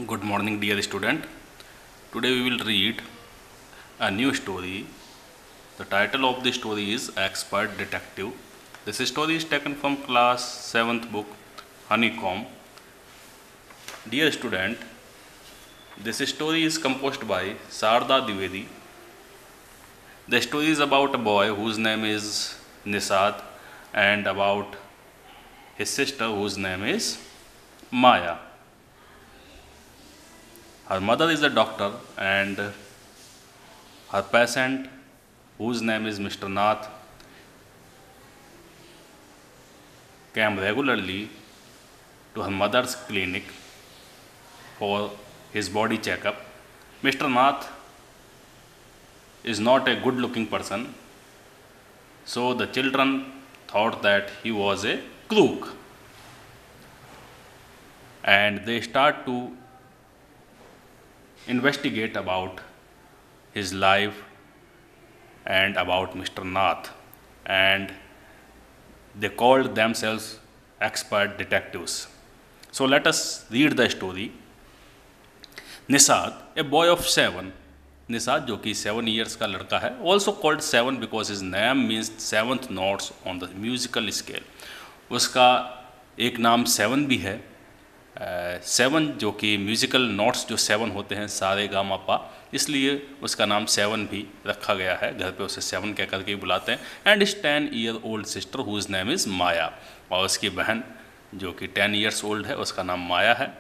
Good morning, dear student. Today we will read a new story. The title of the story is Expert Detective. This story is taken from class 7th book Honeycomb. Dear student, this story is composed by Sarda Dwivedi. The story is about a boy whose name is Nisad and about his sister whose name is Maya. Her mother is a doctor and her patient, whose name is Mr. Nath, came regularly to her mother's clinic for his body checkup. Mr. Nath is not a good looking person, so the children thought that he was a crook, and they start to investigate about his life and about Mr. Nath, and they called themselves expert detectives. So let us read the story. Nisad, a boy of 7, Nishad जो कि 7 years का लड़का है, also called 7 because his name means 7th notes on the musical scale. उसका एक नाम 7 भी है. 7 जो कि म्यूजिकल नोट्स जो 7 होते हैं सारे गा मा पा, इसलिए उसका नाम 7 भी रखा गया है. घर पे उसे 7 कह करके बुलाते हैं. And is 10 year old sister whose name is Maya, और उसकी बहन जो कि 10 years old है उसका नाम माया है.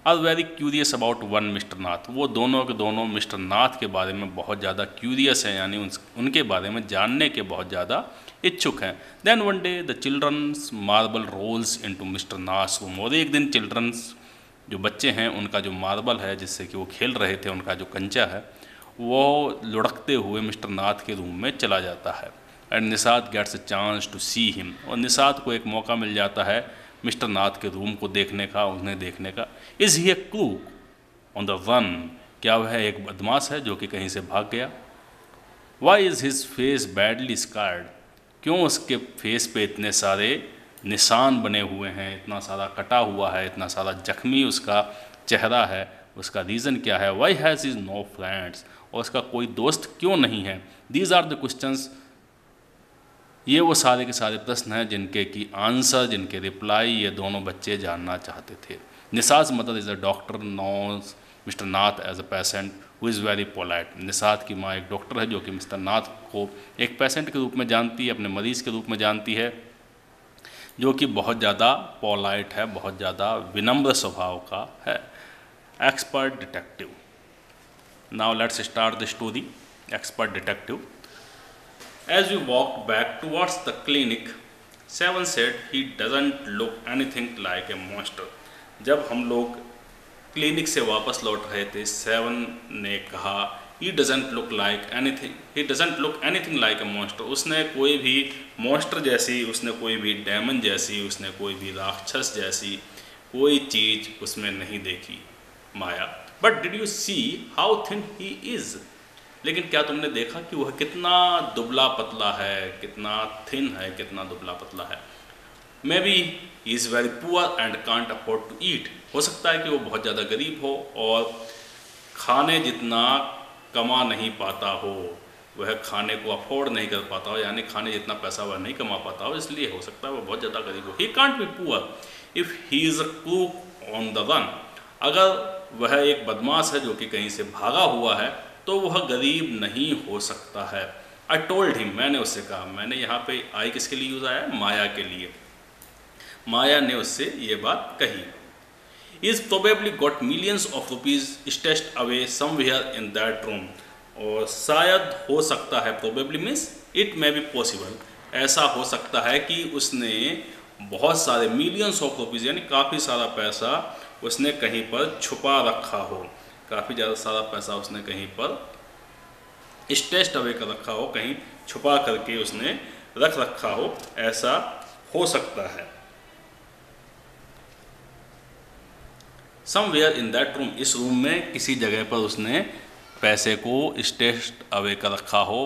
Are very curious about one mister Nath, वो दोनों के दोनों मिस्टर नाथ के बारे में बहुत ज़्यादा क्यूरियस हैं, यानी उनके बारे में जानने के बहुत ज़्यादा इच्छुक हैं. Then one day the children's marble rolls into mister Nath room, और एक दिन चिल्ड्रंस जो बच्चे हैं उनका जो मार्बल है जिससे कि वो खेल रहे थे, उनका जो कंचा है वो लुढ़कते हुए मिस्टर नाथ के रूम में चला जाता है. And Nisad gets a chance to see him, और निसाद को एक मौका मिल जाता है मिस्टर नाथ के रूम को देखने का, उन्हें देखने का. Is he A crook on the run, क्या वह एक बदमाश है जो कि कहीं से भाग गया. Why is his face badly scarred, क्यों उसके फेस पे इतने सारे निशान बने हुए हैं, इतना सारा कटा हुआ है, इतना सारा जख्मी उसका चेहरा है, उसका रीज़न क्या है. Why has is no friends, और उसका कोई दोस्त क्यों नहीं है. दीज आर द क्वेश्चंस, ये वो सारे के सारे प्रश्न हैं जिनके की आंसर, जिनके रिप्लाई ये दोनों बच्चे जानना चाहते थे. Nisad mother is a doctor, knows mister Nath as a patient who is very polite. Nisad की माँ एक डॉक्टर है जो कि मिस्टर नाथ को एक पेशेंट के रूप में जानती है, अपने मरीज़ के रूप में जानती है, जो कि बहुत ज़्यादा पोलाइट है, बहुत ज़्यादा विनम्र स्वभाव का है. Expert detective. Now let's start the story. Expert detective. As we walked back towards the clinic, 7 said he doesn't look anything like a monster. जब हम लोग क्लिनिक से वापस लौट रहे थे, 7 ने कहा he doesn't look anything like a monster. उसने कोई भी मॉन्स्टर जैसी, उसने कोई भी डेमन जैसी, उसने कोई भी राक्षस जैसी कोई चीज़ उसमें नहीं देखी. माया, but did you see how thin he is? लेकिन क्या तुमने देखा कि वह कितना दुबला पतला है, कितना थिन है, कितना दुबला पतला है. Maybe he is very poor and can't afford to eat, हो सकता है कि वो बहुत ज़्यादा गरीब हो और खाने जितना कमा नहीं पाता हो, वह खाने को अफोर्ड नहीं कर पाता हो, यानी खाने जितना पैसा वह नहीं कमा पाता हो, इसलिए हो सकता है वह बहुत ज़्यादा गरीब हो. He can't be poor if he is a crook on the run, अगर वह एक बदमाश है जो कि कहीं से भागा हुआ है तो वह गरीब नहीं हो सकता है. आई टोल्ड हिम, मैंने उससे कहा. मैंने यहाँ पे आई किसके लिए यूज़ आया, माया के लिए. माया ने उससे ये बात कही. Is probably got millions of rupees stashed away somewhere in that room, और शायद हो सकता है, probably means it may be possible, ऐसा हो सकता है कि उसने बहुत सारे मिलियंस ऑफ रुपीज़ यानी काफ़ी सारा पैसा उसने कहीं पर छुपा रखा हो, काफ़ी ज़्यादा सारा पैसा उसने कहीं पर स्टेस्ट अवे कर रखा हो, कहीं छुपा करके उसने रख रखा हो, ऐसा हो सकता है. समवेयर इन दैट रूम, इस रूम में किसी जगह पर उसने पैसे को स्टेस्ट अवे कर रखा हो,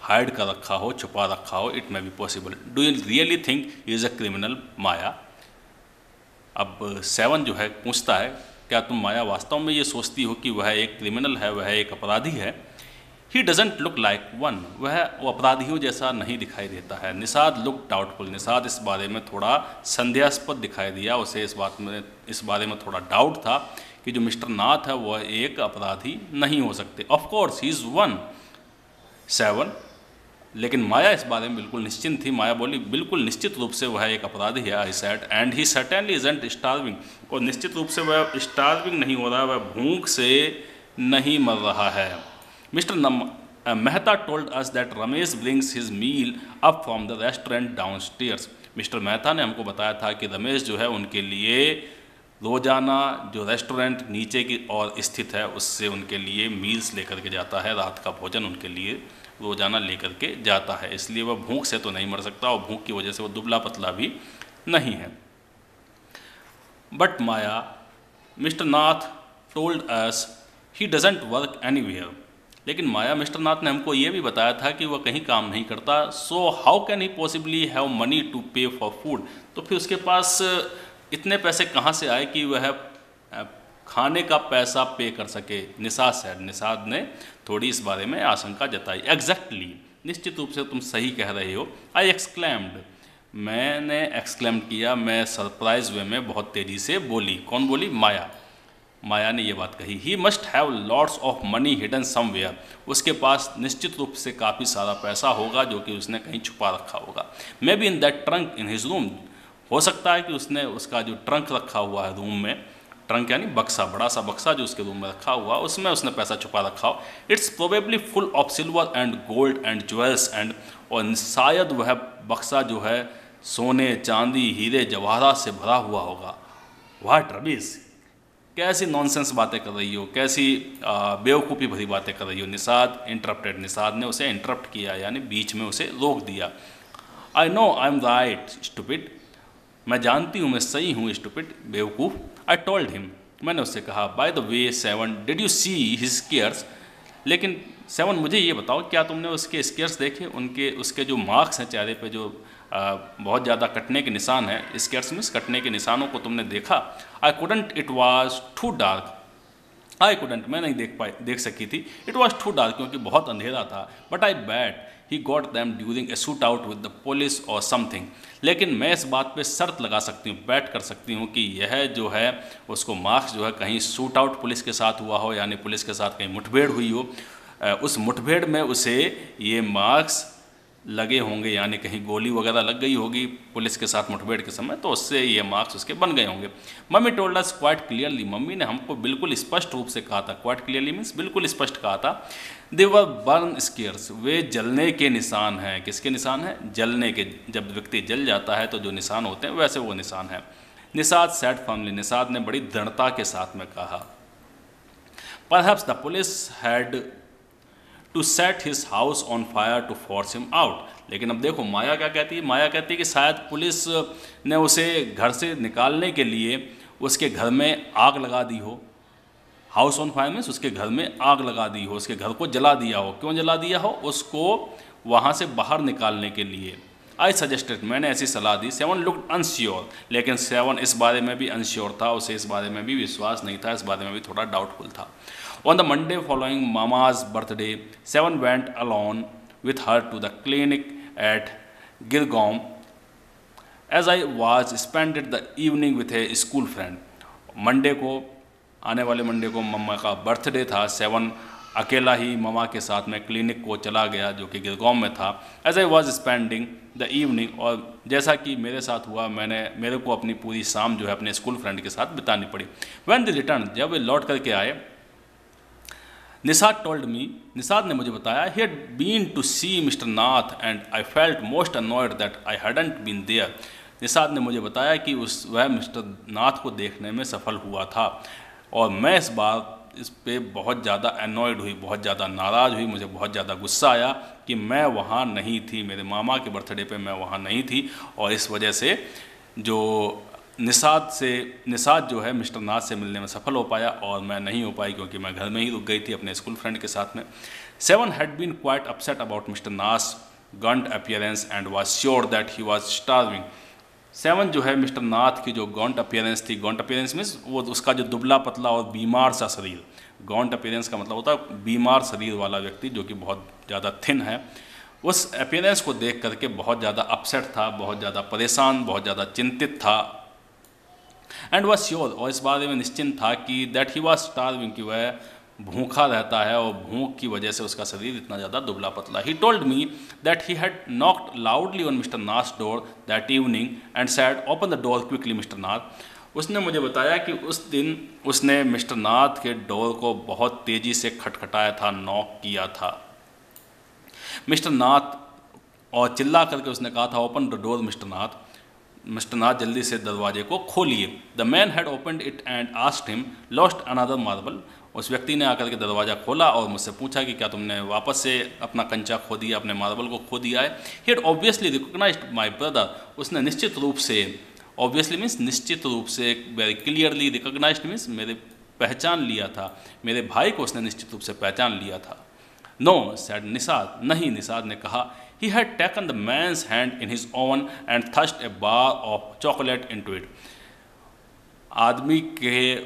हाइड कर रखा हो, छुपा रखा हो. It may be possible. Do you really think he is a criminal. Maya, अब 7 जो है पूछता है, क्या तुम माया वास्तव में ये सोचती हो कि वह एक क्रिमिनल है, वह एक अपराधी है? He doesn't look like one, वह अपराधियों जैसा नहीं दिखाई देता है। निषाद लुक डाउटफुल, निषाद इस बारे में थोड़ा संदेहास्पद दिखाई दिया, उसे इस बारे में थोड़ा डाउट था कि जो मिस्टर नाथ है वह एक अपराधी नहीं हो सकते। Of course he is one. 7, लेकिन माया इस बारे में बिल्कुल निश्चिंत थी। माया बोली, बिल्कुल निश्चित रूप से वह एक अपराधी है। I said, and he certainly isn't starving, और निश्चित रूप से वह स्टार्विंग नहीं हो रहा, वह भूख से नहीं मर रहा है। Mister Mehta told us that Ramesh brings his meal up from the restaurant downstairs. Mister Mehta ने हमको बताया था कि रमेश जो है उनके लिए रोज़ाना जो रेस्टोरेंट नीचे की ओर स्थित है उससे उनके लिए मील्स लेकर के जाता है, रात का भोजन उनके लिए रोज़ाना लेकर के जाता है, इसलिए वह भूख से तो नहीं मर सकता और भूख की वजह से वह दुबला पतला भी नहीं है। But Maya, mister Nath told us he doesn't work anywhere, लेकिन माया, मिस्टर नाथ ने हमको ये भी बताया था कि वह कहीं काम नहीं करता। So how can he possibly have money to pay for food, तो फिर उसके पास इतने पैसे कहाँ से आए कि वह खाने का पैसा पे कर सके? निषाद ने थोड़ी इस बारे में आशंका जताई। एग्जैक्टली, निश्चित रूप से तुम सही कह रहे हो। आई एक्सक्लेम्ड, मैंने एक्सक्लेम किया, मैं सरप्राइज वे में बहुत तेज़ी से बोली। कौन बोली? माया ने ये बात कही। He must have lots of money hidden somewhere, उसके पास निश्चित रूप से काफ़ी सारा पैसा होगा जो कि उसने कहीं छुपा रखा होगा। May be in that trunk in his room, हो सकता है कि उसने उसका जो ट्रंक रखा हुआ है रूम में, ट्रंक यानी बक्सा, बड़ा सा बक्सा जो उसके रूम में रखा हुआ, उसमें उसने पैसा छुपा रखा हो। It's probably full of silver and gold and jewels and, और शायद वह बक्सा जो है सोने चांदी हीरे जवाहरात से भरा हुआ होगा। वाट रबीश, कैसी नॉनसेंस बातें कर रही हो, कैसी बेवकूफ़ी भरी बातें कर रही हो। निषाद इंटरप्टेड, निषाद ने उसे इंटरप्ट किया यानी बीच में उसे रोक दिया। I know I am right stupid, मैं जानती हूँ मैं सही हूँ स्टूपिड, बेवकूफ़। आई टोल्ड हिम, मैंने उससे कहा। By the way 7, did you see his scars, लेकिन 7 मुझे ये बताओ क्या तुमने उसके स्केयर्स देखे, उसके जो मार्क्स हैं चेहरे पे, जो बहुत ज़्यादा कटने के निशान हैं, स्केयर्स मीन्स कटने के निशानों को तुमने देखा? I couldn't, it was too dark, I couldn't, मैं नहीं देख सकी थी। इट वॉज टू डार्क, क्योंकि बहुत अंधेरा था। But I bat he got them during a shoot out with the police और समथिंग, लेकिन मैं इस बात पे शर्त लगा सकती हूँ, बैट कर सकती हूँ कि यह जो है उसको मार्क्स जो है कहीं शूट आउट पुलिस के साथ हुआ हो, यानी पुलिस के साथ कहीं मुठभेड़ हुई हो, उस मुठभेड़ में उसे ये मार्क्स लगे होंगे, यानी कहीं गोली वगैरह लग गई होगी पुलिस के साथ मुठभेड़ के समय, तो उससे ये मार्क्स उसके बन गए होंगे। Mummy told us quite clearly, mummy ने हमको बिल्कुल स्पष्ट रूप से कहा था। क्वाइट क्लियरली मीन्स बिल्कुल स्पष्ट कहा था। दे वर बर्न स्केयर्स, वे जलने के निशान हैं। किसके निशान हैं? जलने के। जब व्यक्ति जल जाता है तो जो निशान होते हैं वैसे वो निशान हैं। निषाद सेड फर्मली, निषाद ने बड़ी दृढ़ता के साथ में कहा। Perhaps the police had to set his house on fire to force him out, लेकिन अब देखो माया क्या कहती है। माया कहती है कि शायद पुलिस ने उसे घर से निकालने के लिए उसके घर में आग लगा दी हो। हाउस ऑन फायर मीन्स उसके घर में आग लगा दी हो, उसके घर को जला दिया हो। क्यों जला दिया हो? उसको वहाँ से बाहर निकालने के लिए। आई सजेस्टेड, मैंने ऐसी सलाह दी। 7 लुक्ड अनश्योर, लेकिन 7 इस बारे में भी अनश्योर था, उसे इस बारे में भी विश्वास नहीं था, इस बारे में भी थोड़ा डाउटफुल था। On the Monday following Mama's birthday, 7 went alone with her to the clinic at Girgaon. As I was spending the evening with a school friend. Monday को, आने वाले मंडे को मम्मा का बर्थडे था। 7 अकेला ही मम्मा के साथ में क्लिनिक को चला गया जो कि गिरगांव में था। As I was spending the evening, और जैसा कि मेरे साथ हुआ, मेरे को अपनी पूरी शाम जो है अपने स्कूल फ्रेंड के साथ बितानी पड़ी। When they returned, जब वे लौट करके आए, निषाद टोल्ड मी, निषाद ने मुझे बताया, he had been to see Mr. Nath and I felt most annoyed that I hadn't been there. Nishad ने मुझे बताया कि वह मिस्टर नाथ को देखने में सफल हुआ था और मैं इस पे बहुत ज़्यादा अनॉयड हुई, बहुत ज़्यादा नाराज़ हुई, मुझे बहुत ज़्यादा गुस्सा आया कि मैं वहाँ नहीं थी, मेरे मामा के बर्थडे पे मैं वहाँ नहीं थी और इस वजह से जो निषाद जो है मिस्टर नाथ से मिलने में सफल हो पाया और मैं नहीं हो पाई क्योंकि मैं घर में ही रुक गई थी अपने स्कूल फ्रेंड के साथ में। 7 had been quite upset about Mr. Nath's gaunt appearance and was sure that he was starving. 7 जो है मिस्टर नाथ की जो गॉन्ट अपीयरेंस थी, गॉन्ट अपीयरेंस मीन्स वो उसका जो दुबला पतला और बीमार सा शरीर, गॉन्ट अपीयरेंस का मतलब होता है बीमार शरीर वाला व्यक्ति जो कि बहुत ज़्यादा थिन है, उस अपीयरेंस को देख करके बहुत ज़्यादा अपसेट था, बहुत ज़्यादा परेशान, बहुत ज़्यादा चिंतित था। एंड वॉज श्योर, और इस बारे में निश्चिंत था कि दैट ही वॉज स्टार्विंग, कि वह भूखा रहता है और भूख की वजह से उसका शरीर इतना ज़्यादा दुबला पतला। He told me that he had knocked loudly on mister Nath's door that evening and said open the door quickly mister Nath. उसने मुझे बताया कि उस दिन उसने मिस्टर नाथ के डोर को बहुत तेज़ी से खटखटाया था, नॉक किया था मिस्टर नाथ, और चिल्ला करके उसने कहा था open the door mister Nath, mister Nath जल्दी से दरवाजे को खोलिए। The man had opened it and asked him lost another marble. उस व्यक्ति ने आकर के दरवाज़ा खोला और मुझसे पूछा कि क्या तुमने वापस से अपना कंचा खो दिया, अपने मार्बल को खो दिया है। He had obviously recognised my brother, उसने निश्चित रूप से, ऑब्वियसली मीन्स निश्चित रूप से, वेरी क्लियरली, रिकॉग्नाइज्ड मीन्स मेरे पहचान लिया था, मेरे भाई को उसने निश्चित रूप से पहचान लिया था। नो सैड निषाद, नहीं, निषाद ने कहा। He had taken the man's hand in his own and thrust a bar of chocolate into it.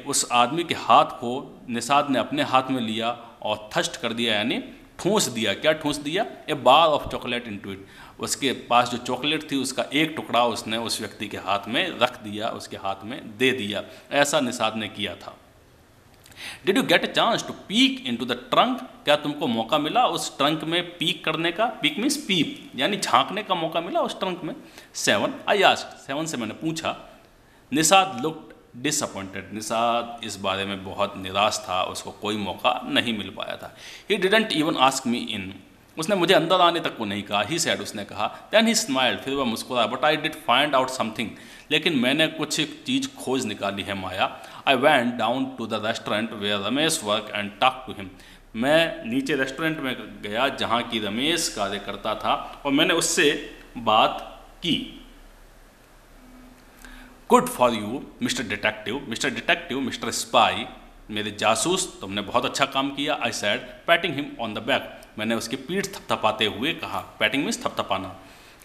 उस आदमी के हाथ को निषाद ने अपने हाथ में लिया और थस्ट कर दिया, यानी ठूंस दिया। क्या ठूंस दिया? ए bar of chocolate into it. उसके पास जो चॉकलेट थी उसका एक टुकड़ा उसने उस व्यक्ति के हाथ में रख दिया, उसके हाथ में दे दिया। ऐसा निषाद ने किया था। Did you get a chance to peek in to the trunk, क्या तुमको मौका मिला उस ट्रंक में पीक करने का? पीक मीन्स पीप, यानी झांकने का मौका मिला उस ट्रंक में। 7 आई आस्क्ड, 7 से मैंने पूछा। निषाद लुक्ड डिसअपॉइंटेड, निषाद इस बारे में बहुत निराश था, उसको कोई मौका नहीं मिल पाया था। He didn't even ask me in, उसने मुझे अंदर आने तक को नहीं कहा। ही सैड, उसने कहा। देन ही स्माइल्ड, फिर वह मुस्कुराया। But I did find out something, लेकिन मैंने कुछ चीज़ खोज निकाली है Maya. I went down to the restaurant where Ramesh work and talk to him. मैं नीचे रेस्टोरेंट में गया जहाँ की रमेश कार्य करता था और मैंने उससे बात की। Good for you mister detective, mister detective, mister spy, मेरे जासूस, तुमने बहुत अच्छा काम किया। I said patting him on the back, मैंने उसकी पीठ थपथपाते हुए कहा। पैटिंग मीन्स थपथपाना।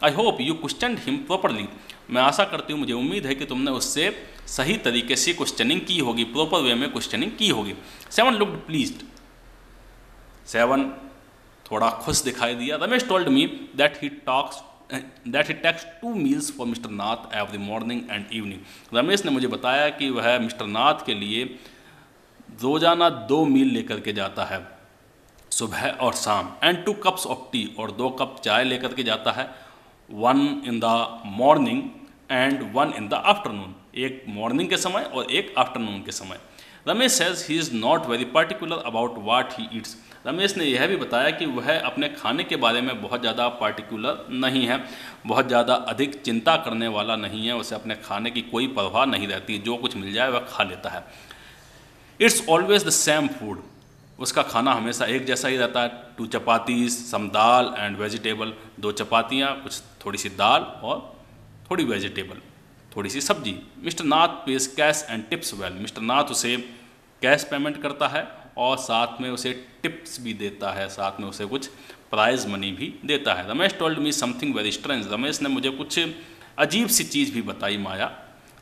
I hope you questioned him properly, मैं आशा करती हूँ, मुझे उम्मीद है कि तुमने उससे सही तरीके से क्वेश्चनिंग की होगी, प्रॉपर वे में क्वेश्चनिंग की होगी। 7 लुक्ड प्लीज्ड, 7 थोड़ा खुश दिखाई दिया। Ramesh told me that he takes 2 meals for mister Nath every morning and evening. Ramesh ने मुझे बताया कि वह मिस्टर नाथ के लिए रोजाना 2 मील लेकर के जाता है, सुबह और शाम। एंड 2 कप्स ऑफ टी, और 2 कप चाय लेकर के जाता है। 1 in the morning and 1 in the afternoon, एक मॉर्निंग के समय और एक आफ्टरनून के समय। Ramesh says he is not very particular about what he eats. Ramesh ने यह भी बताया कि वह अपने खाने के बारे में बहुत ज़्यादा पार्टिकुलर नहीं है, बहुत ज़्यादा अधिक चिंता करने वाला नहीं है, उसे अपने खाने की कोई परवाह नहीं रहती, जो कुछ मिल जाए वह खा लेता है। It's always the same food, उसका खाना हमेशा एक जैसा ही रहता है। 2 chapatis, some dal and vegetable, 2 चपातियाँ, कुछ थोड़ी सी दाल और थोड़ी वेजिटेबल, थोड़ी सी सब्जी। Mister Nath pays cash and tips well, mister Nath उसे कैश पेमेंट करता है और साथ में उसे टिप्स भी देता है, साथ में उसे कुछ प्राइज मनी भी देता है। Ramesh told me something very strange, Ramesh ने मुझे कुछ अजीब सी चीज़ भी बताई माया।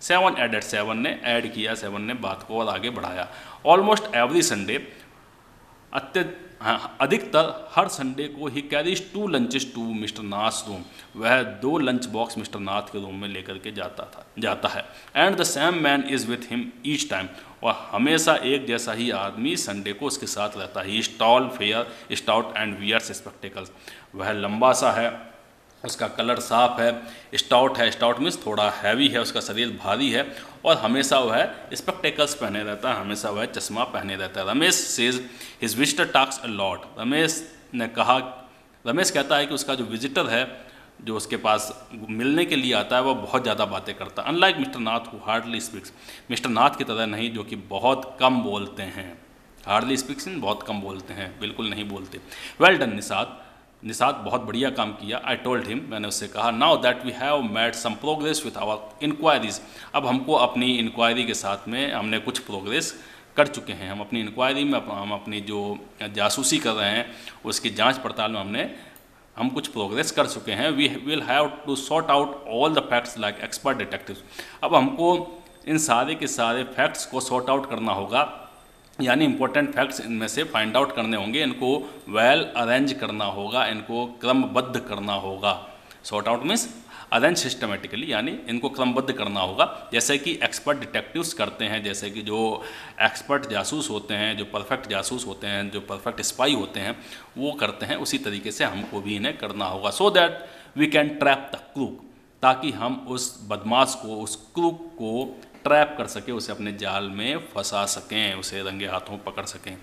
7 एडेड, 7 ने ऐड किया, 7 ने बात को और आगे बढ़ाया। ऑलमोस्ट एवरी संडे, अधिकतर हर संडे को he carries 2 lunches to mister Nath room, वह 2 लंच बॉक्स मिस्टर नाथ के रूम में लेकर के जाता है। And the same man is with him each time, और हमेशा एक जैसा ही आदमी संडे को उसके साथ रहता है। He tall, fair, stout and wears spectacles, वह लंबा सा है, उसका कलर साफ है, स्टाउट है, स्टाउट मीन्स थोड़ा हैवी है, उसका शरीर भारी है, और हमेशा वह स्पेक्टेकल्स पहने रहता है, हमेशा वह चश्मा पहने रहता है। Ramesh says his visitor talks a lot, Ramesh कहता है कि उसका जो विजिटर है, जो उसके पास मिलने के लिए आता है, वह बहुत ज़्यादा बातें करता है। Unlike mister Nath who hardly speaks, mister Nath की तरह नहीं जो कि बहुत कम बोलते हैं। हार्डली स्पीक्स बहुत कम बोलते हैं, बिल्कुल नहीं बोलते। वेल डन निषाद, बहुत बढ़िया काम किया। आई टोल्ड हिम, मैंने उससे कहा। Now that we have made some progress with our inquiries, अब हमको अपनी इंक्वायरी के साथ में हमने कुछ प्रोग्रेस कर चुके हैं। हम अपनी इंक्वायरी में, हम अपनी जो जासूसी कर रहे हैं उसकी जांच पड़ताल में हम कुछ प्रोग्रेस कर चुके हैं। We will have to sort out all the facts like expert detectives. अब हमको इन सारे के सारे फैक्ट्स को सॉर्ट आउट करना होगा, यानी इंपॉर्टेंट फैक्ट्स इनमें से फाइंड आउट करने होंगे, इनको वेल अरेंज करना होगा, इनको क्रमबद्ध करना होगा। Sort out means arrange systematically, यानी इनको क्रमबद्ध करना होगा, जैसे कि एक्सपर्ट डिटेक्टिव्स करते हैं, जैसे कि जो एक्सपर्ट जासूस होते हैं, जो परफेक्ट जासूस होते हैं, जो परफेक्ट स्पाई होते हैं, वो करते हैं। उसी तरीके से हमको भी इन्हें करना होगा, so that we can trap the crook, ताकि हम उस बदमाश को, उस क्रूक को ट्रैप कर सकें, उसे अपने जाल में फंसा सकें, उसे रंगे हाथों पकड़ सकें।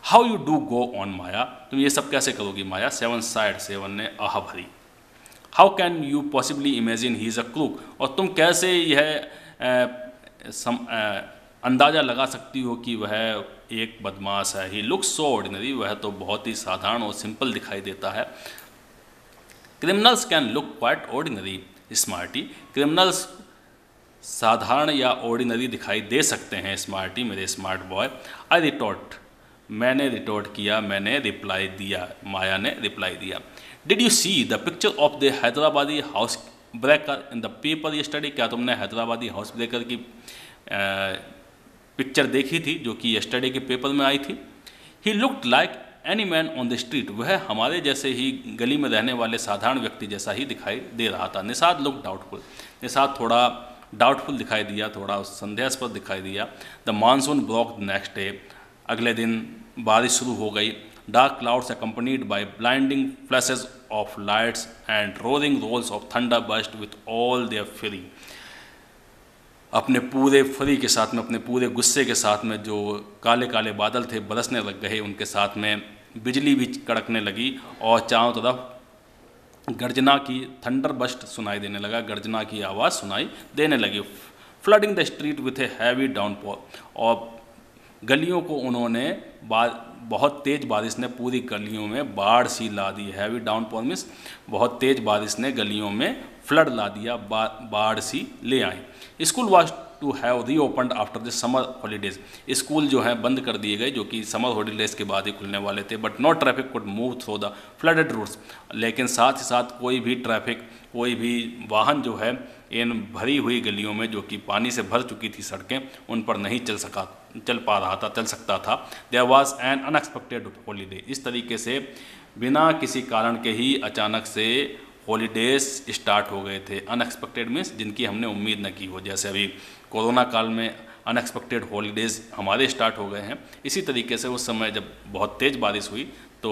How you do go on Maya, तुम ये सब कैसे करोगी माया? सेवन साइड, सेवन ने आह भरी। How can you possibly imagine he is a crook, और तुम कैसे यह अंदाज़ा लगा सकती हो कि वह एक बदमाश है। ही लुक्स सो ऑर्डिनरी, वह तो बहुत ही साधारण और सिंपल दिखाई देता है। Criminals can look quite ordinary smarty, criminals साधारण या ऑर्डिनरी दिखाई दे सकते हैं स्मार्टी, मेरे स्मार्ट बॉय। आई रिटोर्ट, मैंने रिटोर्ट किया, मैंने रिप्लाई दिया, माया ने रिप्लाई दिया। Did you see the picture of the Hyderabadi house breaker in the paper yesterday, क्या तुमने हैदराबादी हाउस ब्रेकर की पिक्चर देखी थी जो कि यस्टरडे के पेपर में आई थी? He looked like any man on the street, वह हमारे जैसे ही गली में रहने वाले साधारण व्यक्ति जैसा ही दिखाई दे रहा था। निषाद लुक डाउटफुल, निषाद थोड़ा डाउटफुल दिखाई दिया, थोड़ा संदेहास्पद दिखाई दिया। The monsoon broke the next day, अगले दिन बारिश शुरू हो गई। Dark clouds accompanied by blinding flashes of lights and roaring rolls of thunder burst with all their fury, अपने पूरे फरी के साथ में, अपने पूरे गुस्से के साथ में जो काले काले बादल थे बरसने लग गए, उनके साथ में बिजली भी कड़कने लगी और चारों तरफ गर्जना की, थंडर बस्ट सुनाई देने लगा, गर्जना की आवाज़ सुनाई देने लगी। Flooding the street with a heavy downpour, और गलियों को उन्होंने बहुत तेज़ बारिश ने पूरी गलियों में बाढ़ सी ला दी। हैवी डाउनपोर मीन्स बहुत तेज़ बारिश ने गलियों में फ्लड ला दिया, बाढ़ सी ले आई। स्कूल वाज टू हैव री opened after the summer holidays, school जो है बंद कर दिए गए, जो कि समर हॉलीडेज के बाद ही खुलने वाले थे। But no traffic could move through the flooded routes, लेकिन साथ ही साथ कोई भी ट्रैफिक, कोई भी वाहन जो है इन भरी हुई गलियों में, जो कि पानी से भर चुकी थी सड़कें, उन पर नहीं चल पा रहा था, चल सकता था। There was an unexpected holiday, इस तरीके से बिना किसी कारण के ही अचानक से हॉलीडेज स्टार्ट हो गए थे। अनएक्सपेक्टेड मीन्स जिनकी हमने उम्मीद न की हो, जैसे अभी कोरोना काल में अनएक्सपेक्टेड हॉलीडेज हमारे स्टार्ट हो गए हैं, इसी तरीके से उस समय जब बहुत तेज़ बारिश हुई तो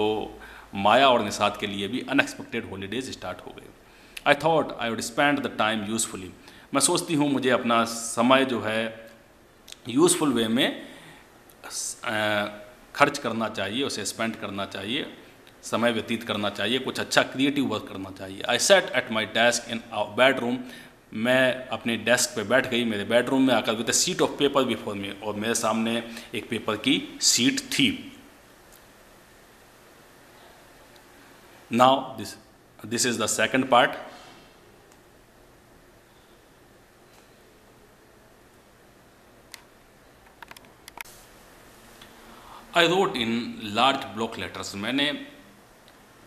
माया और निषाद के लिए भी अनएक्सपेक्टेड हॉलीडेज स्टार्ट हो गए। I thought I would spend the time usefully, मैं सोचती हूँ मुझे अपना समय जो है यूज़फुल वे में खर्च करना चाहिए, उसे स्पेंड करना चाहिए, समय व्यतीत करना चाहिए, कुछ अच्छा क्रिएटिव वर्क करना चाहिए। I sat at my desk in bedroom, मैं अपने डेस्क पे बैठ गई, मेरे बेडरूम में आकर, with a sheet of paper before me, और मेरे सामने एक पेपर की शीट थी। Now this is the second part. I wrote in large block letters, मैंने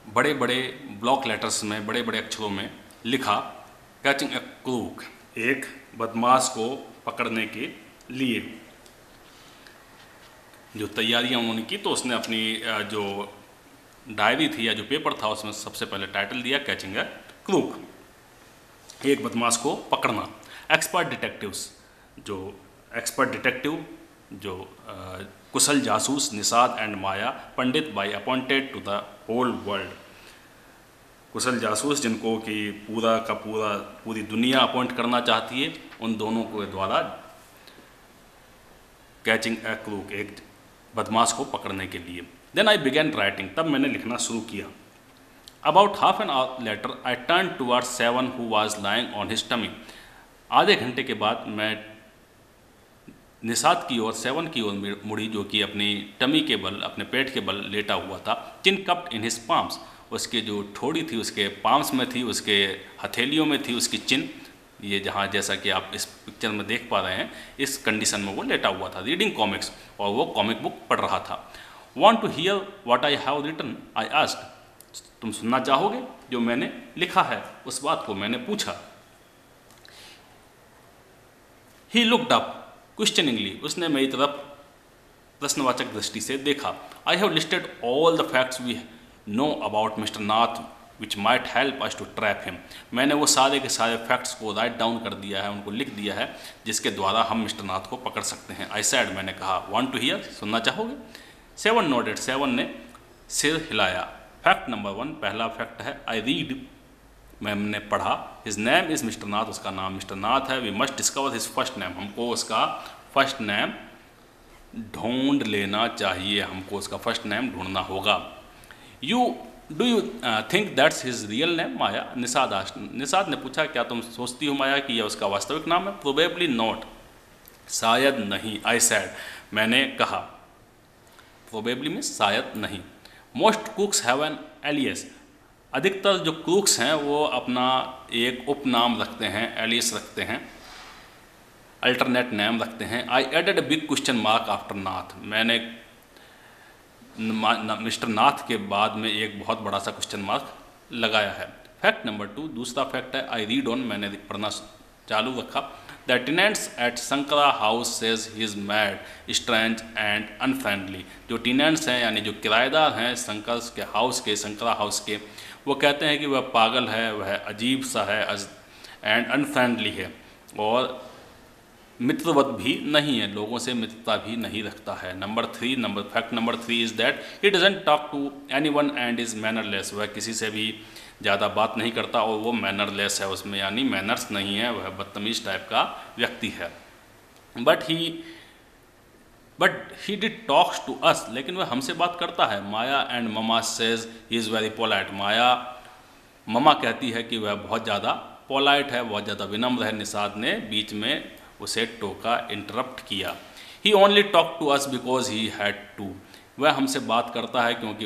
बड़े बड़े ब्लॉक लेटर्स में, बड़े बड़े अक्षरों में लिखा, कैचिंग ए क्रूक, एक बदमाश को पकड़ने के लिए। जो तैयारियां उन्होंने की, तो उसने अपनी जो डायरी थी या जो पेपर था उसमें सबसे पहले टाइटल दिया कैचिंग ए क्रूक, एक बदमाश को पकड़ना। एक्सपर्ट डिटेक्टिव्स, जो एक्सपर्ट डिटेक्टिव, जो कुशल जासूस Nishad and Maya, Pandit by appointed to the whole world, कुशल जासूस जिनको कि पूरा का पूरी दुनिया अपॉइंट करना चाहती है, उन दोनों के द्वारा कैचिंग ए क्रूक, एक बदमाश को पकड़ने के लिए। देन आई बिगैन राइटिंग, तब मैंने लिखना शुरू किया। About half an hour later I turn toward seven who was lying on his tummy, आधे घंटे के बाद मैं निषाद की ओर, सेवन की ओर मुड़ी, जो कि अपनी टमी के बल, अपने पेट के बल लेटा हुआ था। चिन कप्ड इन हिज पाम्स, उसके जो ठोड़ी थी उसके पाम्स में थी, उसके हथेलियों में थी उसकी चिन, ये जहाँ जैसा कि आप इस पिक्चर में देख पा रहे हैं, इस कंडीशन में वो लेटा हुआ था। रीडिंग कॉमिक्स, और वो कॉमिक बुक पढ़ रहा था। Want to hear what I have written, I asked, तुम सुनना चाहोगे जो मैंने लिखा है उस बात को मैंने पूछा। ही लुक्ड अप क्वेश्चनिंगली, उसने मेरी तरफ प्रश्नवाचक दृष्टि से देखा। I have listed all the facts we know about mister Nath which might help us to trap him. मैंने वो सारे के सारे फैक्ट्स को राइट डाउन कर दिया है, उनको लिख दिया है, जिसके द्वारा हम मिस्टर नाथ को पकड़ सकते हैं। आई सैड, मैंने कहा। वांट टू हियर, सुनना चाहोगे? सेवन नोडेड, सेवन ने सिर हिलाया। फैक्ट नंबर 1, पहला फैक्ट है आई रीड, मैंने पढ़ा। His name is mister Nath, उसका नाम मिस्टर नाथ है। We must discover his first name, हमको उसका फर्स्ट नेम ढूंढ लेना चाहिए, हमको उसका फर्स्ट नेम ढूंढना होगा। Do you think that's his real name Maya? Nishad ने पूछा, क्या तुम सोचती हो माया कि यह उसका वास्तविक नाम है? प्रोबेबली नॉट, शायद नहीं। आई सैड, मैंने कहा। प्रोबेबली में शायद नहीं। Most cooks have an alias, अधिकतर जो कुक्स हैं वो अपना एक उपनाम रखते हैं, एलियस रखते हैं, अल्टरनेट नेम रखते हैं। I added a big question mark after Nath, मैंने मिस्टर नाथ के बाद में एक बहुत बड़ा सा क्वेश्चन मार्क लगाया है। फैक्ट नंबर 2, दूसरा फैक्ट है आई रीड ऑन, मैंने पढ़ना चालू रखा। द टेनेंट्स एट संकरा house says he is mad, strange and unfriendly. जो टेनेंट्स हैं यानी जो किराएदार हैं संकरा हाउस के, वो कहते हैं कि वह पागल है, वह अजीब सा है एंड अनफ्रेंडली है, और मित्रवत भी नहीं है, लोगों से मित्रता भी नहीं रखता है। Fact number 3 is that he doesn't talk to anyone and is mannerless, वह किसी से भी ज़्यादा बात नहीं करता और वो मैनरलेस है, उसमें यानी मैनर्स नहीं है, वह बदतमीज़ टाइप का व्यक्ति है। But he did talks to us, लेकिन वह हमसे बात करता है। Maya and mama says he is very polite, mama कहती है कि वह बहुत ज़्यादा पोलाइट है, बहुत ज़्यादा विनम्र है। निषाद ने बीच में उसे टोका, इंटरप्ट किया। He only talk to us because he had to, वह हमसे बात करता है क्योंकि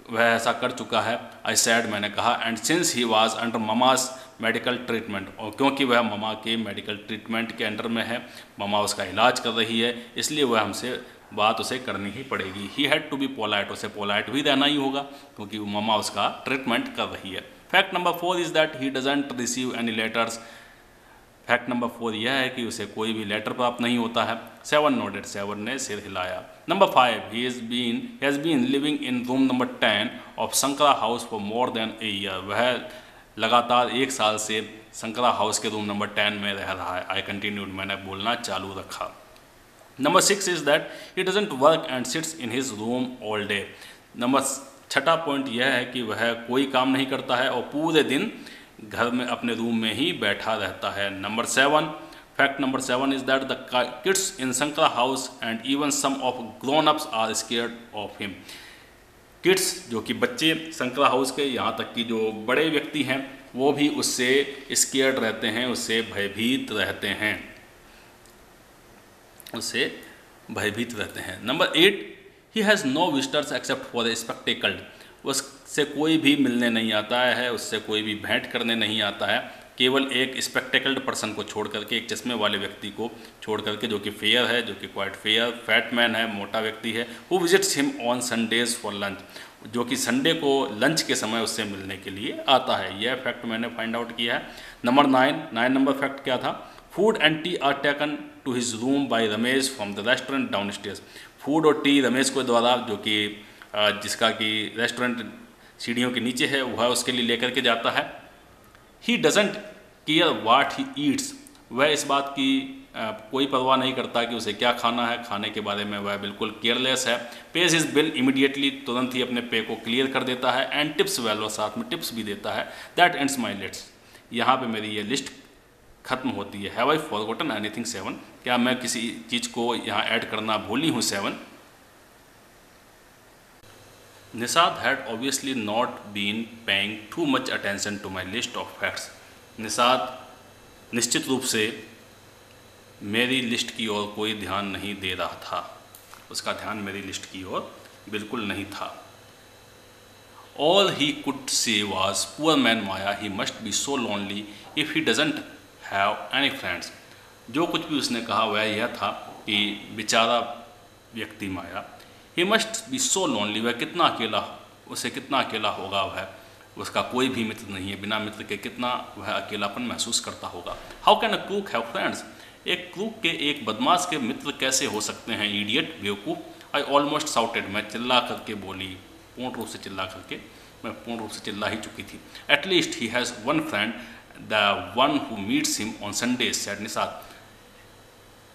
वह ऐसा कर चुका है। आई सैड, मैंने कहा। And since he was under Mama's medical treatment, और क्योंकि वह ममा के मेडिकल ट्रीटमेंट के अंडर में है, ममा उसका इलाज कर रही है, इसलिए वह हमसे बात उसे करनी ही पड़ेगी। He had to be polite, उसे पोलाइट भी रहना ही होगा क्योंकि ममा उसका ट्रीटमेंट कर रही है। Fact number 4 is that he doesn't receive any letters, fact number 4 यह है कि उसे कोई भी लेटर प्राप्त नहीं होता है। 7 नोटेड, 7 ने सिर हिलाया। Number 5, he has been living in room number 10 of संकरा house for more than a year, वह लगातार 1 साल से संकरा हाउस के रूम नंबर 10 में रह रहा है। आई कंटिन्यूड, मैंने बोलना चालू रखा। Number 6 is that he doesn't work and sits in his room all day, छठा पॉइंट यह है कि वह कोई काम नहीं करता है और पूरे दिन घर में अपने रूम में ही बैठा रहता है। Fact number 7 is that the kids in Sankara house and even some of grown ups are scared of him, kids जो कि बच्चे संकरा हाउस के, यहाँ तक कि जो बड़े व्यक्ति हैं वो भी उससे स्केयर्ड रहते हैं, उससे भयभीत रहते हैं। Number 8, he has no visitors except for a spectacled, उससे कोई भी मिलने नहीं आता है, उससे कोई भी भेंट करने नहीं आता है, केवल एक स्पेक्टेकल्ड पर्सन को छोड़ करके, एक चश्मे वाले व्यक्ति को छोड़ करके, जो कि फेयर है, जो कि क्वाइट फेयर फैट मैन है, मोटा व्यक्ति है। Who visits him on Sundays for lunch, जो कि संडे को लंच के समय उससे मिलने के लिए आता है। यह फैक्ट मैंने फाइंड आउट किया है। नंबर 9 नंबर फैक्ट क्या था? Food and tea are taken to his room by Ramesh from the restaurant downstairs, food और टी रमेश के द्वारा, जो कि जिसका कि रेस्टोरेंट सीढ़ियों के नीचे है, वह उसके लिए लेकर के जाता है। He doesn't care what he eats, वह इस बात की कोई परवाह नहीं करता कि उसे क्या खाना है, खाने के बारे में वह बिल्कुल केयरलेस है। पेज हिज बिल इमीडिएटली, तुरंत ही अपने पे को क्लियर कर देता है। एंड टिप्स वेल, और साथ में टिप्स भी देता है। दैट एंड्स माई लिस्ट, यहाँ पे मेरी ये लिस्ट खत्म होती है। हैव आई फॉरगॉटन एनीथिंग 7, क्या मैं किसी चीज़ को यहाँ ऐड करना भूली हूँ? 7 Nishad had obviously not been paying too much attention to my list of facts. Nishad निश्चित रूप से मेरी लिस्ट की ओर कोई ध्यान नहीं दे रहा था, उसका ध्यान मेरी लिस्ट की ओर बिल्कुल नहीं था। All he could say was, poor man Maya, he must be so lonely if he doesn't have any friends. जो कुछ भी उसने कहा वह यह था कि बेचारा व्यक्ति Maya, he must be so lonely, वह कितना अकेला उसे कितना अकेला होगा वह, उसका कोई भी मित्र नहीं है, बिना मित्र के कितना वह अकेलापन महसूस करता होगा। How can a crook have friends, एक क्रूक के, एक बदमाश के मित्र कैसे हो सकते हैं? इडियट, बेवकूफ़। आई ऑलमोस्ट साउटेड, मैं चिल्ला करके बोली, पूर्ण रूप से चिल्ला करके, मैं पूर्ण रूप से चिल्ला ही चुकी थी। At least he has one friend, the one who meets him on Sunday, said Nisad.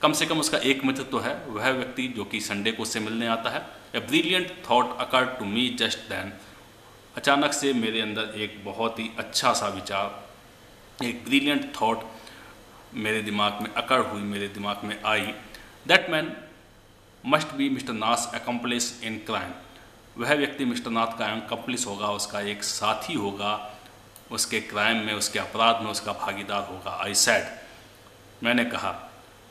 कम से कम उसका एक मित्र तो है, वह व्यक्ति जो कि संडे को उससे मिलने आता है। A brilliant thought occurred to me just then, अचानक से मेरे अंदर एक बहुत ही अच्छा सा विचार, एक ब्रिलियंट थॉट मेरे दिमाग में अकड़ हुई, मेरे दिमाग में आई। That man must be mister Nath accomplice in crime, वह व्यक्ति मिस्टर नाथ का अकम्प्लिस होगा, उसका एक साथी होगा, उसके क्राइम में, उसके अपराध में उसका भागीदार होगा। आई सैड, मैंने कहा,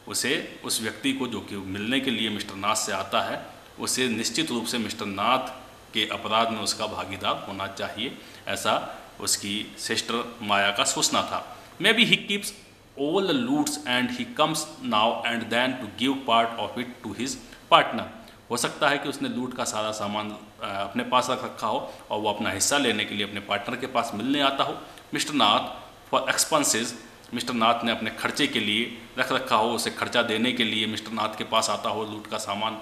उसे, उस व्यक्ति को जो कि मिलने के लिए मिस्टर नाथ से आता है, उसे निश्चित रूप से मिस्टर नाथ के अपराध में उसका भागीदार होना चाहिए, ऐसा उसकी सिस्टर माया का सोचना था। Maybe he keeps all the loots and he comes now and then to give part of it to his partner, हो सकता है कि उसने लूट का सारा सामान अपने पास रख रखा हो और वो अपना हिस्सा लेने के लिए अपने पार्टनर के पास मिलने आता हो। Mister Nath for expenses, mister Nath ने अपने खर्चे के लिए रख रखा हो, उसे खर्चा देने के लिए मिस्टर नाथ के पास आता हो, लूट का सामान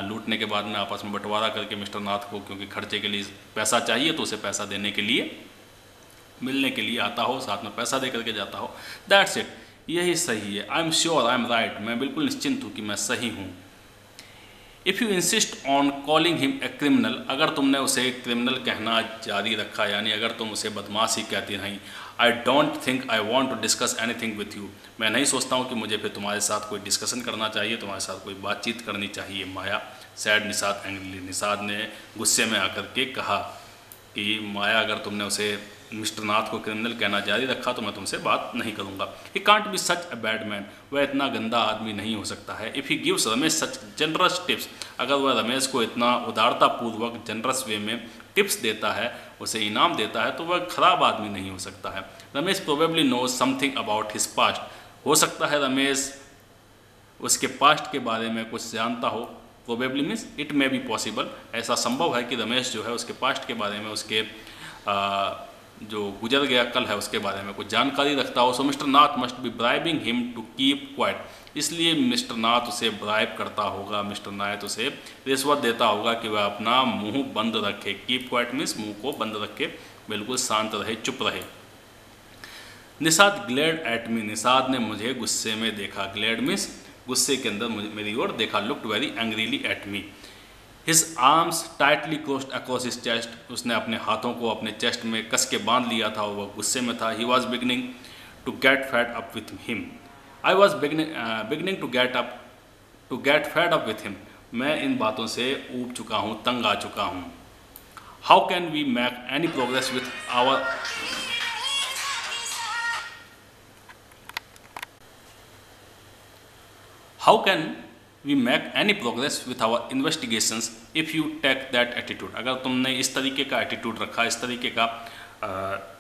लूटने के बाद में आपस में बंटवारा करके मिस्टर नाथ को, क्योंकि खर्चे के लिए पैसा चाहिए तो उसे पैसा देने के लिए, मिलने के लिए आता हो, साथ में पैसा दे करके जाता हो। दैट्स इट, यही सही है। I am sure, I am right, मैं बिल्कुल निश्चिंत हूँ कि मैं सही हूँ। If you insist on calling him a criminal, अगर तुमने उसे क्रिमिनल कहना जारी रखा, यानी अगर तुम उसे बदमाश ही कहती रहीं, I don't think I want to discuss anything with you, मैं नहीं सोचता हूँ कि मुझे फिर तुम्हारे साथ कोई डिस्कशन करना चाहिए, तुम्हारे साथ कोई बातचीत करनी चाहिए। माया सैड निषाद एंग्रीली, निषाद ने गुस्से में आकर के कहा कि माया, अगर तुमने उसे मिस्टर नाथ को क्रिमिनल कहना जारी रखा तो मैं तुमसे बात नहीं करूँगा। He can't be such a bad man, वह इतना गंदा आदमी नहीं हो सकता है। If he gives Ramesh such generous tips, अगर वह रमेश को इतना उदारतापूर्वक जनरस वे में टिप्स देता है, उसे इनाम देता है, तो वह खराब आदमी नहीं हो सकता है। Ramesh probably knows something about his past, हो सकता है रमेश उसके पास्ट के बारे में कुछ जानता हो। Probably means it may be possible, ऐसा संभव है कि रमेश जो है उसके पास्ट के बारे में, उसके जो गुजर गया कल है उसके बारे में कुछ जानकारी रखता हो। So mister Nath must be bribing him to keep quiet, इसलिए मिस्टर नाथ उसे ब्राइब करता होगा, मिस्टर नाथ उसे रिश्वत देता होगा कि वह अपना मुंह बंद रखे। कीप क्वाइट मीन्स मुंह को बंद रखे, बिल्कुल शांत रहे, चुप रहे। Nishad glared at me, Nishad ने मुझे गुस्से में देखा। ग्लेड मीन्स गुस्से के अंदर मेरी ओर देखा। Looked very angrily at me. His arms tightly closed across his chest, उसने अपने हाथों को अपने चेस्ट में कस के बांध लिया था, वह गुस्से में था। He was beginning to get fed up with him, I was beginning to get fed up with him, मैं इन बातों से ऊब चुका हूँ, तंग आ चुका हूँ। How can we make any progress with our how can we make any progress with our investigations if you take that attitude, अगर तुमने इस तरीके का एटीट्यूड रखा, इस तरीके का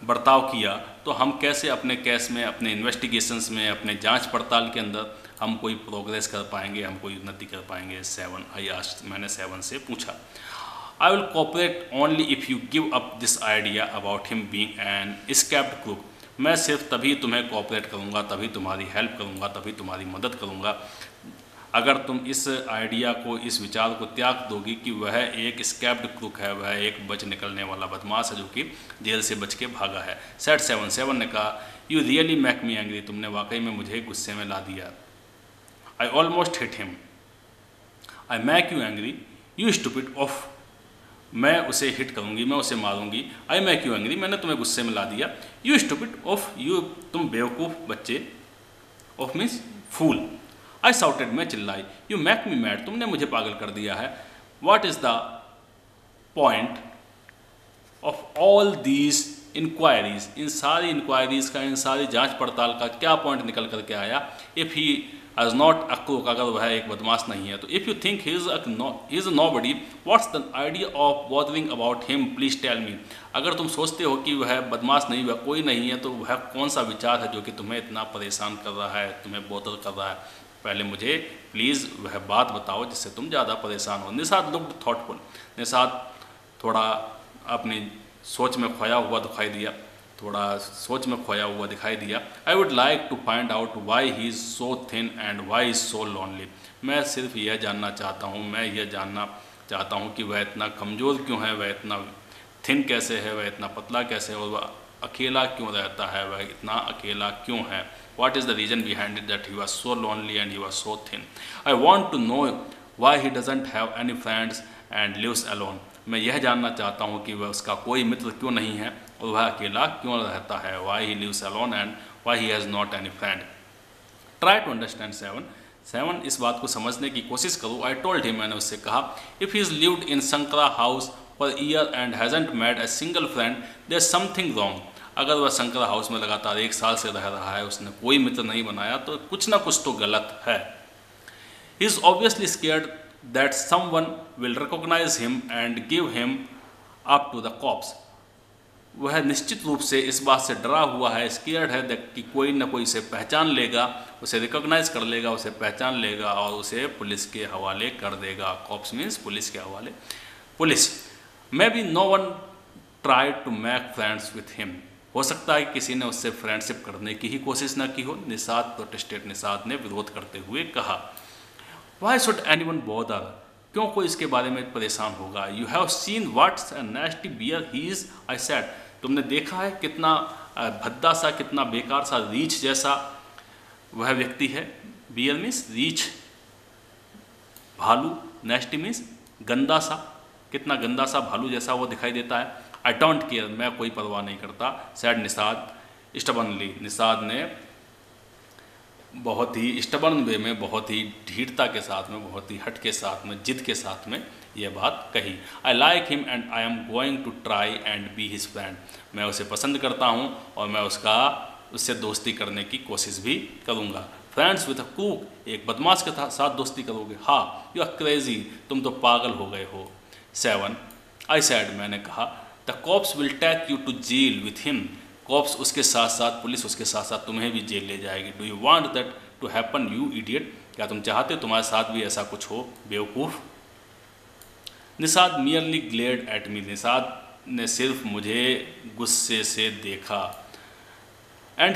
बर्ताव किया, तो हम कैसे अपने केस में, अपने इन्वेस्टिगेशंस में, अपने जांच पड़ताल के अंदर हम कोई प्रोग्रेस कर पाएंगे, हम कोई उन्नति कर पाएंगे। 7 आई आस्क्ड, मैंने 7 से पूछा। I will cooperate only if you give up this idea about him being an escaped crook, मैं सिर्फ तभी तुम्हें कोऑपरेट करूँगा, तभी तुम्हारी हेल्प करूँगा, तभी तुम्हारी मदद करूँगा अगर तुम इस आइडिया को, इस विचार को त्याग दोगी कि वह एक स्कैप्ड क्रूक है, वह एक बच निकलने वाला बदमाश है जो कि जेल से बच के भागा है। सेट 7 ने कहा, you really make me angry, तुमने वाकई में मुझे गुस्से में ला दिया। I almost hit him, I make you angry, you stupid of, मैं उसे हिट करूंगी, मैं उसे मारूंगी। आई मेक यू एंग्री, मैंने तुम्हें गुस्से में ला दिया। यू स्टूपिड ऑफ, यू, तुम बेवकूफ़ बच्चे, oaf means fool. I shouted, मैं चिल्लाई। यू मेक मी मैड, तुमने मुझे पागल कर दिया है। What is the point of all these inquiries, इन सारी इंक्वायरीज का, इन सारी जांच पड़ताल का क्या पॉइंट निकल करके आया? If he is not a crook, अगर वह एक बदमाश नहीं है तो। If you think he is nobody, what's the idea of bothering about him, please tell me, अगर तुम सोचते हो कि वह बदमाश नहीं, वह कोई नहीं है, तो वह कौन सा विचार है जो कि तुम्हें इतना परेशान कर रहा है, तुम्हें बॉदर कर रहा है? पहले मुझे प्लीज़ वह बात बताओ जिससे तुम ज़्यादा परेशान हो। निषाद लुक्ड थॉटफुल, निषाद थोड़ा अपनी सोच में खोया हुआ दिखाई दिया, थोड़ा सोच में खोया हुआ दिखाई दिया। I would like to find out why he is so thin and why is so lonely. मैं सिर्फ यह जानना चाहता हूँ, मैं यह जानना चाहता हूँ कि वह इतना कमज़ोर क्यों है, वह इतना थिन कैसे है, वह इतना पतला कैसे है, और वह अकेला क्यों रहता है, वह इतना अकेला क्यों है। What is the reason behind it that he was so lonely and he was so thin? I want to know why he doesn't have any friends and lives alone. मैं यह जानना चाहता हूँ कि वह उसका कोई मित्र क्यों नहीं है और वह अकेला क्यों रहता है। Why he lives alone and why he has not any friend. Try to understand 7 इस बात को समझने की कोशिश करो। I told him, मैंने उससे कहा, if he has lived in Sankara house for a year and hasn't made a single friend, there's something wrong. अगर वह शंकरा हाउस में लगातार 1 साल से रह रहा है, उसने कोई मित्र नहीं बनाया, तो कुछ ना कुछ तो गलत है। He is obviously scared that someone will recognize him and give him up to the cops. वह निश्चित रूप से इस बात से डरा हुआ है, स्केयर्ड है कि कोई ना कोई इसे पहचान लेगा, उसे रिकॉग्नाइज कर लेगा, उसे पहचान लेगा और उसे पुलिस के हवाले कर देगा। कॉप्स मीन्स पुलिस के हवाले। Police. Maybe no one try to make friends with him. हो सकता है किसी ने उससे फ्रेंडशिप करने की ही कोशिश न की हो। निषाद प्रोटेस्टेड, निषाद ने विरोध करते हुए कहा। Why should anyone bother? क्यों कोई इसके बारे में परेशान होगा? You have seen what's a nasty bear he is, I said. तुमने देखा है कितना भद्दा सा, कितना बेकार सा, रीछ जैसा वह व्यक्ति है। बियर मीन्स रीछ, भालू। नेस्टी मीन्स गंदा सा, कितना गंदा सा भालू जैसा वो दिखाई देता है। आई डोंट केयर, मैं कोई परवाह नहीं करता। सैड निषाद स्टबर्नली, निषाद ने बहुत ही स्टबर्न वे में, बहुत ही ढीठता के साथ में, बहुत ही हट के साथ में, जिद के साथ में यह बात कही। I like him and I am going to try and be his friend. मैं उसे पसंद करता हूँ और मैं उससे दोस्ती करने की कोशिश भी करूँगा। फ्रेंड्स विथ अ कूक, एक बदमाश के साथ दोस्ती करोगे? हाँ, यू आर क्रेजी, तुम तो पागल हो गए हो। 7 आई सैड, मैंने कहा, the cops will take you to jail with him. Cops उसके साथ साथ, पुलिस उसके साथ साथ तुम्हें भी जेल ले जाएगी। Do you want that to happen you idiot? क्या तुम चाहते हो तुम्हारे साथ भी ऐसा कुछ हो, बेवकूफ़? Nishad merely glared at me, Nishad ने सिर्फ मुझे गुस्से से देखा। And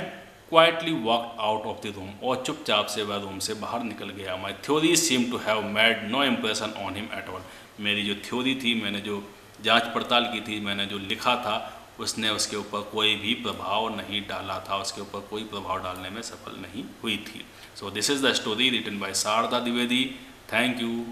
quietly walked out of the room, और चुपचाप से वह रूम से बाहर निकल गया। My theory seem to have made no impression on him at all. मेरी जो थ्योरी थी, मैंने जो जांच पड़ताल की थी, मैंने जो लिखा था, उसने उसके ऊपर कोई भी प्रभाव नहीं डाला था, उसके ऊपर कोई प्रभाव डालने में सफल नहीं हुई थी। So this is the story written by Sharda Dwivedi. Thank you.